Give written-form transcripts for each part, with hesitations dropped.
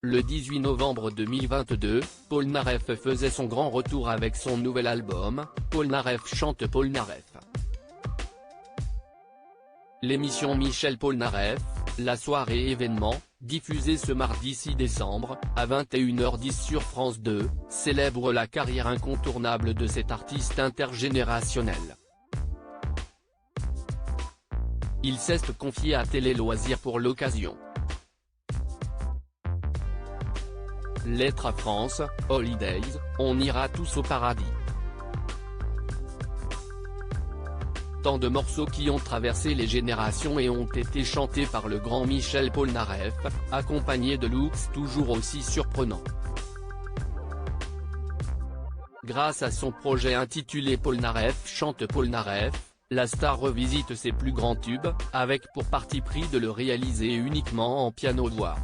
Le 18 novembre 2022, Polnareff faisait son grand retour avec son nouvel album, Polnareff chante Polnareff. L'émission Michel Polnareff, la soirée événement, diffusée ce mardi 6 décembre, à 21h10 sur France 2, célèbre la carrière incontournable de cet artiste intergénérationnel. Il s'est confié à Télé Loisirs pour l'occasion. Lettre à France, Holidays, on ira tous au paradis. Tant de morceaux qui ont traversé les générations et ont été chantés par le grand Michel Polnareff, accompagné de looks toujours aussi surprenants. Grâce à son projet intitulé Polnareff chante Polnareff, la star revisite ses plus grands tubes, avec pour parti pris de le réaliser uniquement en piano-voix.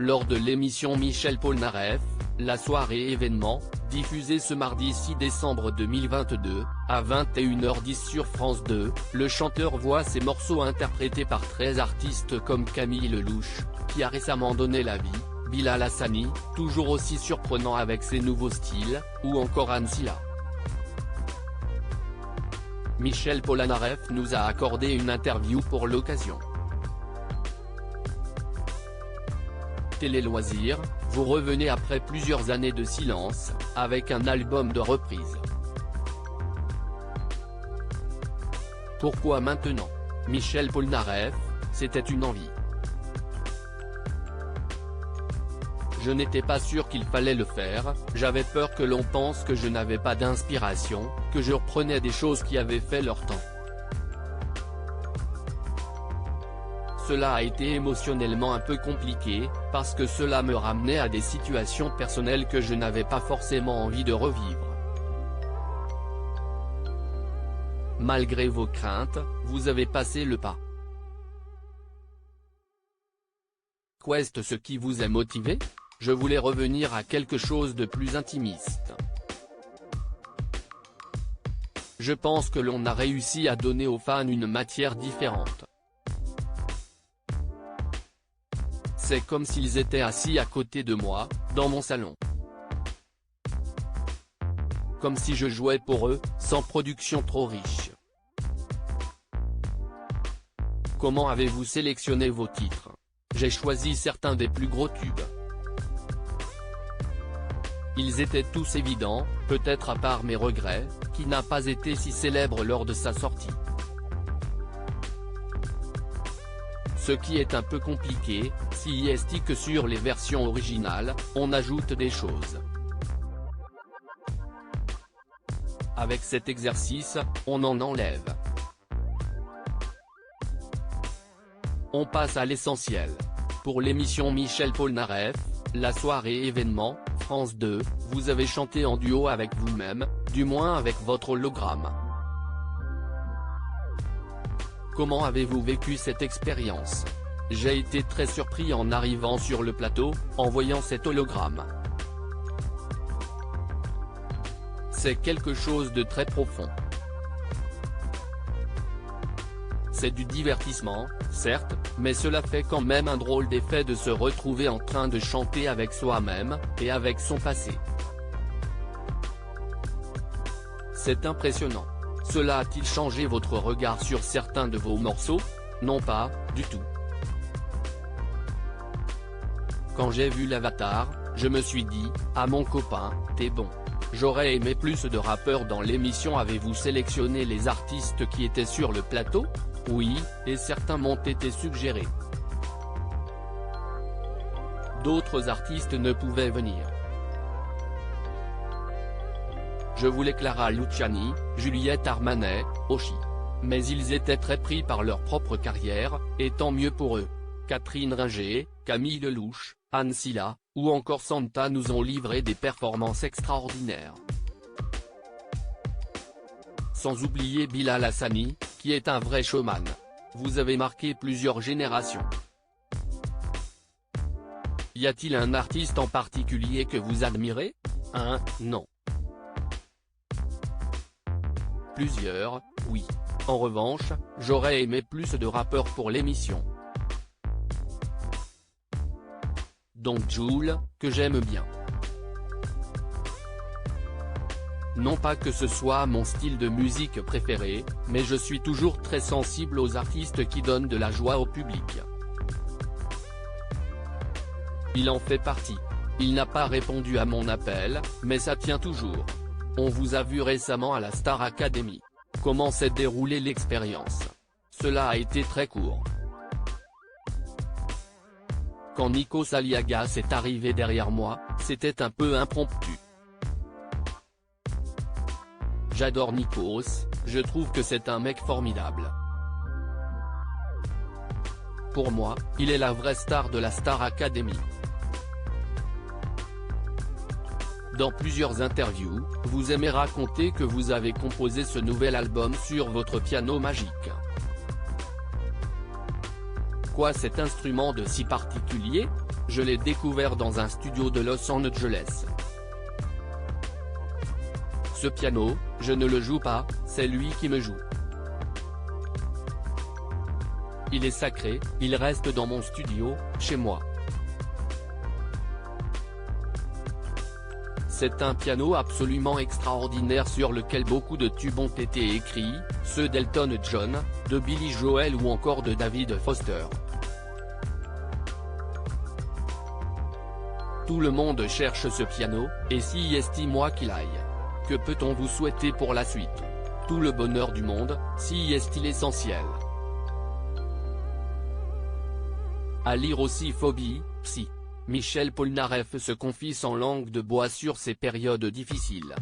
Lors de l'émission Michel Polnareff, la soirée événement, diffusée ce mardi 6 décembre 2022, à 21h10 sur France 2, le chanteur voit ses morceaux interprétés par 13 artistes comme Camille Lelouch, qui a récemment donné la vie, Bilal Hassani, toujours aussi surprenant avec ses nouveaux styles, ou encore Anne Silla. Michel Polnareff nous a accordé une interview pour l'occasion. Télé Loisirs, vous revenez après plusieurs années de silence, avec un album de reprise. Pourquoi maintenant? Michel Polnareff, c'était une envie. Je n'étais pas sûr qu'il fallait le faire, j'avais peur que l'on pense que je n'avais pas d'inspiration, que je reprenais des choses qui avaient fait leur temps. Cela a été émotionnellement un peu compliqué, parce que cela me ramenait à des situations personnelles que je n'avais pas forcément envie de revivre. Malgré vos craintes, vous avez passé le pas. Qu'est ce qui vous a motivé? Je voulais revenir à quelque chose de plus intimiste. Je pense que l'on a réussi à donner aux fans une matière différente. C'est comme s'ils étaient assis à côté de moi, dans mon salon. Comme si je jouais pour eux, sans production trop riche. Comment avez-vous sélectionné vos titres? J'ai choisi certains des plus gros tubes. Ils étaient tous évidents, peut-être à part Mes regrets, qui n'a pas été si célèbre lors de sa sortie. Ce qui est un peu compliqué, si est que sur les versions originales, on ajoute des choses. Avec cet exercice, on en enlève. On passe à l'essentiel. Pour l'émission Michel Polnareff, la soirée événement, France 2, vous avez chanté en duo avec vous-même, du moins avec votre hologramme. Comment avez-vous vécu cette expérience? J'ai été très surpris en arrivant sur le plateau, en voyant cet hologramme. C'est quelque chose de très profond. C'est du divertissement, certes, mais cela fait quand même un drôle d'effet de se retrouver en train de chanter avec soi-même, et avec son passé. C'est impressionnant. Cela a-t-il changé votre regard sur certains de vos morceaux? Non, pas du tout. Quand j'ai vu l'Avatar, je me suis dit, ah mon copain, t'es bon. J'aurais aimé plus de rappeurs dans l'émission. Avez-vous sélectionné les artistes qui étaient sur le plateau? Oui, et certains m'ont été suggérés. D'autres artistes ne pouvaient venir. Je voulais Clara Luciani, Juliette Armanet, Oshi. Mais ils étaient très pris par leur propre carrière, et tant mieux pour eux. Catherine Ringer, Camille Lelouch, Anne Silla, ou encore Santa nous ont livré des performances extraordinaires. Sans oublier Bilal Hassani, qui est un vrai showman. Vous avez marqué plusieurs générations. Y a-t-il un artiste en particulier que vous admirez? Non. Plusieurs, oui. En revanche, j'aurais aimé plus de rappeurs pour l'émission. donc Jul, que j'aime bien. Non pas que ce soit mon style de musique préféré, mais je suis toujours très sensible aux artistes qui donnent de la joie au public. Il en fait partie. Il n'a pas répondu à mon appel, mais ça tient toujours. On vous a vu récemment à la Star Academy. Comment s'est déroulée l'expérience? Cela a été très court. Quand Nikos Aliagas est arrivé derrière moi, c'était un peu impromptu. J'adore Nikos, je trouve que c'est un mec formidable. Pour moi, il est la vraie star de la Star Academy. Dans plusieurs interviews, vous aimez raconter que vous avez composé ce nouvel album sur votre piano magique. Quoi, cet instrument de si particulier? Je l'ai découvert dans un studio de Los Angeles. Ce piano, je ne le joue pas, c'est lui qui me joue. Il est sacré, il reste dans mon studio, chez moi. C'est un piano absolument extraordinaire sur lequel beaucoup de tubes ont été écrits, ceux d'Elton John, de Billy Joel ou encore de David Foster. Tout le monde cherche ce piano, et si est-il qu'il aille. Que peut-on vous souhaiter pour la suite? Tout le bonheur du monde, si est-il essentiel. À lire aussi Phobie, Psy. Michel Polnareff se confie sans langue de bois sur ses périodes difficiles.